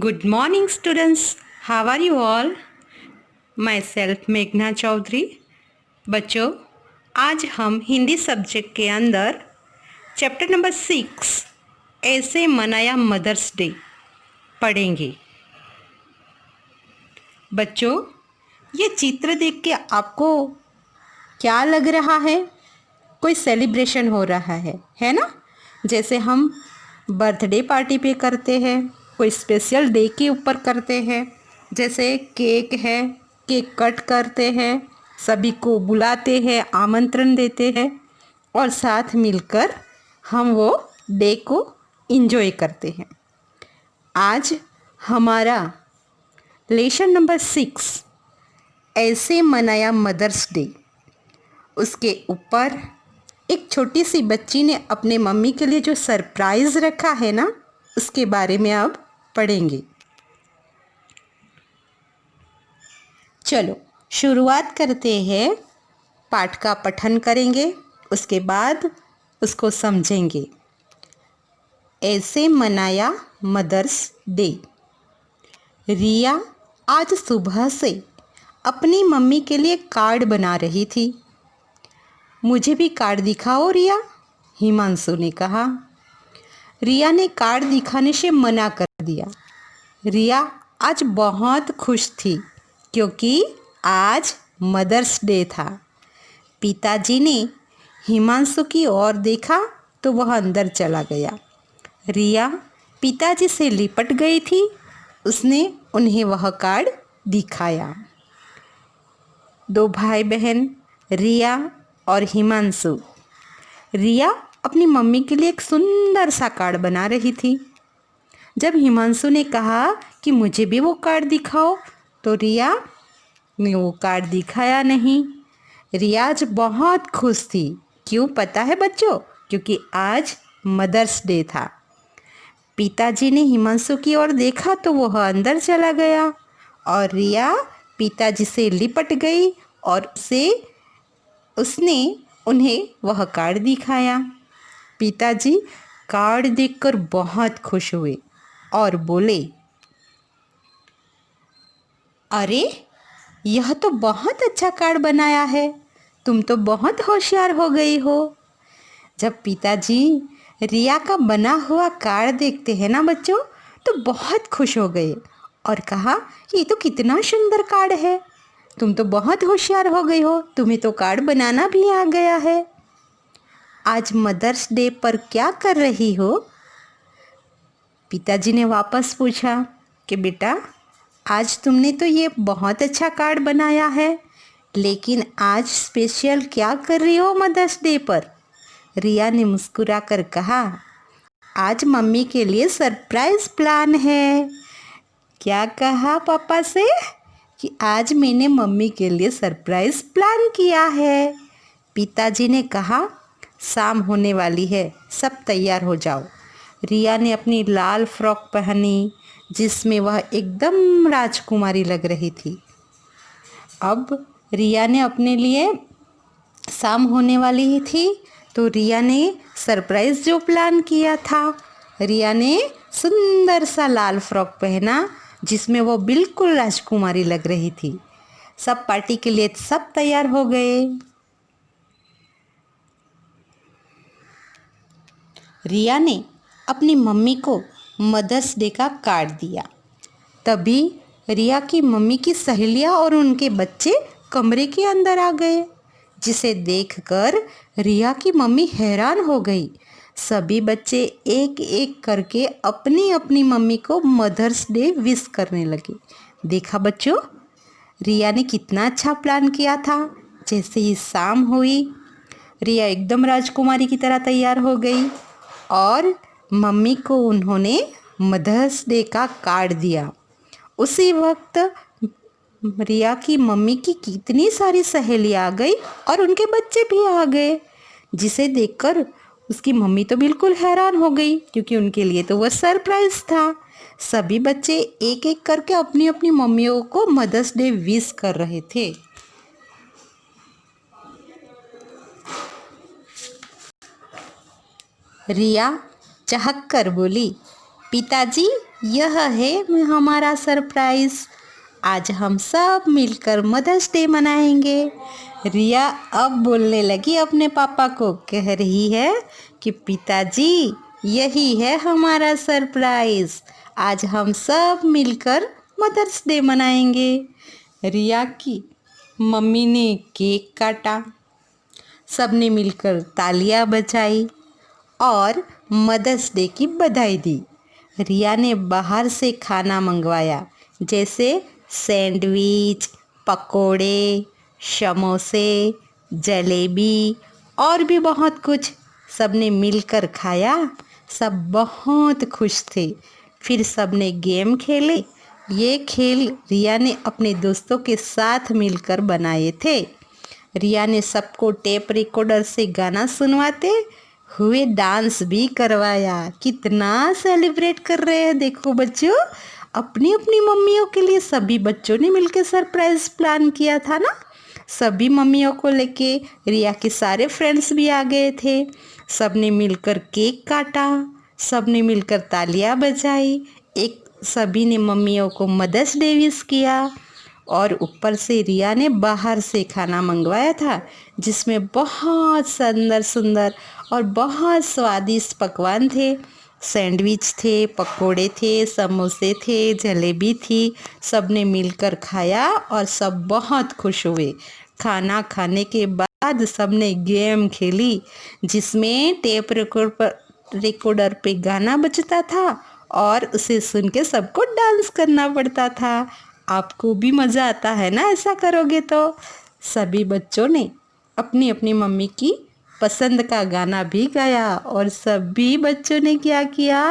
Good morning, students. How are you all? Myself मेघना चौधरी. बच्चों, आज हम हिंदी सब्जेक्ट के अंदर चैप्टर नंबर 6 ऐसे मनाया मदर्स डे पढ़ेंगे. बच्चों, ये चित्र देख के आपको क्या लग रहा है? कोई सेलिब्रेशन हो रहा है ना? जैसे हम बर्थडे पार्टी पे करते हैं, कोई स्पेशल डे के ऊपर करते हैं. जैसे केक है, केक कट करते हैं, सभी को बुलाते हैं, आमंत्रण देते हैं और साथ मिलकर हम वो डे को एंजॉय करते हैं. आज हमारा लेसन नंबर 6 ऐसे मनाया मदर्स डे, उसके ऊपर एक छोटी सी बच्ची ने अपने मम्मी के लिए जो सरप्राइज़ रखा है ना, उसके बारे में अब पढ़ेंगे. चलो शुरुआत करते हैं. पाठ का पठन करेंगे, उसके बाद उसको समझेंगे. ऐसे मनाया मदर्स डे. रिया आज सुबह से अपनी मम्मी के लिए कार्ड बना रही थी. मुझे भी कार्ड दिखाओ रिया, हिमांशु ने कहा. रिया ने कार्ड दिखाने से मना कर दिया. रिया आज बहुत खुश थी क्योंकि आज मदर्स डे था. पिताजी ने हिमांशु की ओर देखा तो वह अंदर चला गया. रिया पिताजी से लिपट गई थी. उसने उन्हें वह कार्ड दिखाया. दो भाई बहन रिया और हिमांशु. रिया अपनी मम्मी के लिए एक सुंदर सा कार्ड बना रही थी. जब हिमांशु ने कहा कि मुझे भी वो कार्ड दिखाओ, तो रिया ने वो कार्ड दिखाया नहीं. रिया आज बहुत खुश थी. क्यों पता है बच्चों? क्योंकि आज मदर्स डे था. पिताजी ने हिमांशु की ओर देखा तो वह अंदर चला गया और रिया पिताजी से लिपट गई और उसने उन्हें वह कार्ड दिखाया. पिताजी कार्ड देखकर बहुत खुश हुए और बोले, अरे यह तो बहुत अच्छा कार्ड बनाया है. तुम तो बहुत होशियार हो गई हो. जब पिताजी रिया का बना हुआ कार्ड देखते हैं ना बच्चों, तो बहुत खुश हो गए और कहा, ये तो कितना सुंदर कार्ड है. तुम तो बहुत होशियार हो गई हो. तुम्हें तो कार्ड बनाना भी आ गया है. आज मदर्स डे पर क्या कर रही हो? पिताजी ने वापस पूछा कि बेटा, आज तुमने तो ये बहुत अच्छा कार्ड बनाया है, लेकिन आज स्पेशल क्या कर रही हो मदर्स डे पर? रिया ने मुस्कुराकर कहा, आज मम्मी के लिए सरप्राइज प्लान है. क्या कहा पापा से? कि आज मैंने मम्मी के लिए सरप्राइज प्लान किया है. पिताजी ने कहा, शाम होने वाली है, सब तैयार हो जाओ. रिया ने अपनी लाल फ्रॉक पहनी जिसमें वह एकदम राजकुमारी लग रही थी. अब रिया ने अपने लिए शाम होने वाली ही थी, तो रिया ने सरप्राइज जो प्लान किया था, रिया ने सुंदर सा लाल फ्रॉक पहना जिसमें वो बिल्कुल राजकुमारी लग रही थी. सब पार्टी के लिए सब तैयार हो गए. रिया ने अपनी मम्मी को मदर्स डे का कार्ड दिया. तभी रिया की मम्मी की सहेलियां और उनके बच्चे कमरे के अंदर आ गए, जिसे देखकर रिया की मम्मी हैरान हो गई. सभी बच्चे एक एक करके अपनी अपनी मम्मी को मदर्स डे विश करने लगे. देखा बच्चों, रिया ने कितना अच्छा प्लान किया था. जैसे ही शाम हुई, रिया एकदम राजकुमारी की तरह तैयार हो गई और मम्मी को उन्होंने मदर्स डे का कार्ड दिया. उसी वक्त रिया की मम्मी की कितनी सारी सहेलियां आ गई और उनके बच्चे भी आ गए, जिसे देखकर उसकी मम्मी तो बिल्कुल हैरान हो गई, क्योंकि उनके लिए तो वह सरप्राइज था. सभी बच्चे एक एक करके अपनी अपनी मम्मियों को मदर्स डे विश कर रहे थे. रिया चहक कर बोली, पिताजी यह है हमारा सरप्राइज। आज हम सब मिलकर मदर्स डे मनाएंगे। रिया अब बोलने लगी, अपने पापा को कह रही है कि पिताजी यही है हमारा सरप्राइज। आज हम सब मिलकर मदर्स डे मनाएंगे। रिया की मम्मी ने केक काटा, सबने मिलकर तालियां बजाई और मदर्स डे की बधाई दी। रिया ने बाहर से खाना मंगवाया, जैसे सैंडविच, पकोड़े, समोसे, जलेबी और भी बहुत कुछ। सबने मिलकर खाया, सब बहुत खुश थे। फिर सबने गेम खेले। ये खेल रिया ने अपने दोस्तों के साथ मिलकर बनाए थे। रिया ने सबको टेप रिकॉर्डर से गाना सुनवाते हुए डांस भी करवाया। कितना सेलिब्रेट कर रहे हैं देखो बच्चों। अपनी अपनी मम्मियों के लिए सभी बच्चों ने मिलकर सरप्राइज प्लान किया था ना। सभी मम्मियों को लेके रिया के सारे फ्रेंड्स भी आ गए थे। सबने मिलकर केक काटा, सबने मिलकर तालियां बजाई। सभी ने मम्मियों को मदर्स डे विश किया और ऊपर से रिया ने बाहर से खाना मंगवाया था, जिसमें बहुत सुंदर सुंदर और बहुत स्वादिष्ट पकवान थे। सैंडविच थे, पकोड़े थे, समोसे थे, जलेबी थी। सबने मिलकर खाया और सब बहुत खुश हुए। खाना खाने के बाद सबने गेम खेली, जिसमें टेप रिकॉर्डर पे गाना बजता था और उसे सुन के सबको डांस करना पड़ता था। आपको भी मज़ा आता है ना ऐसा करोगे तो। सभी बच्चों ने अपनी अपनी मम्मी की पसंद का गाना भी गाया और सभी बच्चों ने क्या किया,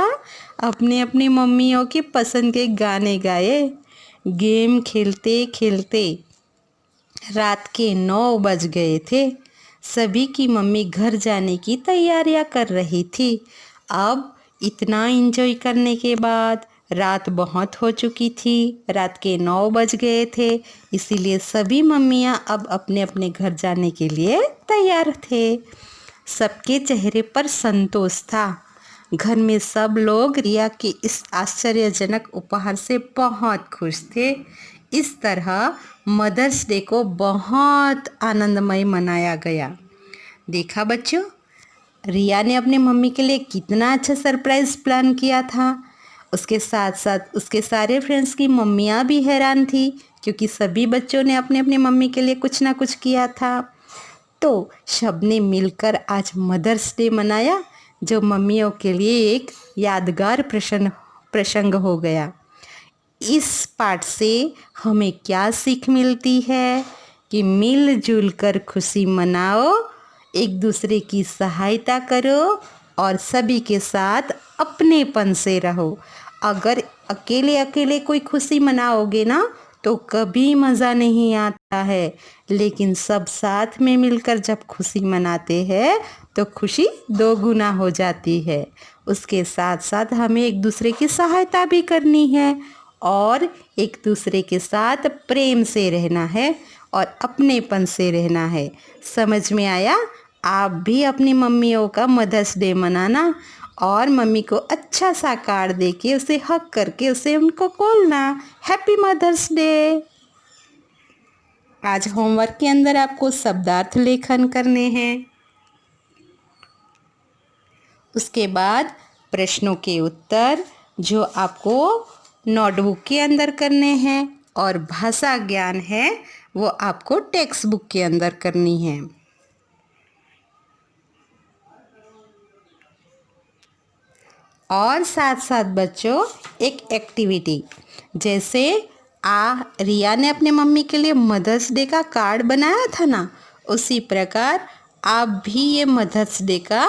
अपनी अपनी मम्मियों की पसंद के गाने गाए। गेम खेलते खेलते रात के 9 बज गए थे। सभी की मम्मी घर जाने की तैयारियां कर रही थी। अब इतना एंजॉय करने के बाद रात बहुत हो चुकी थी, रात के 9 बज गए थे। इसीलिए सभी मम्मियां अब अपने अपने घर जाने के लिए तैयार थे। सबके चेहरे पर संतोष था। घर में सब लोग रिया के इस आश्चर्यजनक उपहार से बहुत खुश थे। इस तरह मदर्स डे को बहुत आनंदमय मनाया गया। देखा बच्चों, रिया ने अपने मम्मी के लिए कितना अच्छा सरप्राइज प्लान किया था। उसके साथ साथ उसके सारे फ्रेंड्स की मम्मियाँ भी हैरान थी, क्योंकि सभी बच्चों ने अपने अपने मम्मी के लिए कुछ ना कुछ किया था। तो सबने मिलकर आज मदर्स डे मनाया, जो मम्मियों के लिए एक यादगार प्रसंग हो गया। इस पाठ से हमें क्या सीख मिलती है कि मिलजुल कर खुशी मनाओ, एक दूसरे की सहायता करो और सभी के साथ अपनेपन से रहो। अगर अकेले अकेले कोई खुशी मनाओगे ना तो कभी मज़ा नहीं आता है, लेकिन सब साथ में मिलकर जब खुशी मनाते हैं तो खुशी 2 गुना हो जाती है। उसके साथ साथ हमें एक दूसरे की सहायता भी करनी है और एक दूसरे के साथ प्रेम से रहना है और अपनेपन से रहना है। समझ में आया? आप भी अपनी मम्मियों का मदर्स डे मनाना और मम्मी को अच्छा सा कार्ड दे के उसे हग करके उसे उनको बोलना हैप्पी मदर्स डे। आज होमवर्क के अंदर आपको शब्दार्थ लेखन करने हैं। उसके बाद प्रश्नों के उत्तर जो आपको नोटबुक के अंदर करने हैं और भाषा ज्ञान है वो आपको टेक्स्ट बुक के अंदर करनी है। और साथ साथ बच्चों एक एक्टिविटी, जैसे रिया ने अपने मम्मी के लिए मदर्स डे का कार्ड बनाया था ना, उसी प्रकार आप भी ये मदर्स डे का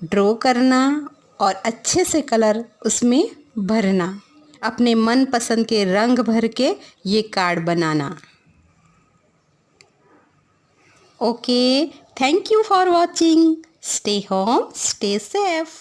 ड्रॉ करना और अच्छे से कलर उसमें भरना। अपने मन पसंद के रंग भर के ये card banana. Okay, thank you for watching. Stay home, stay safe.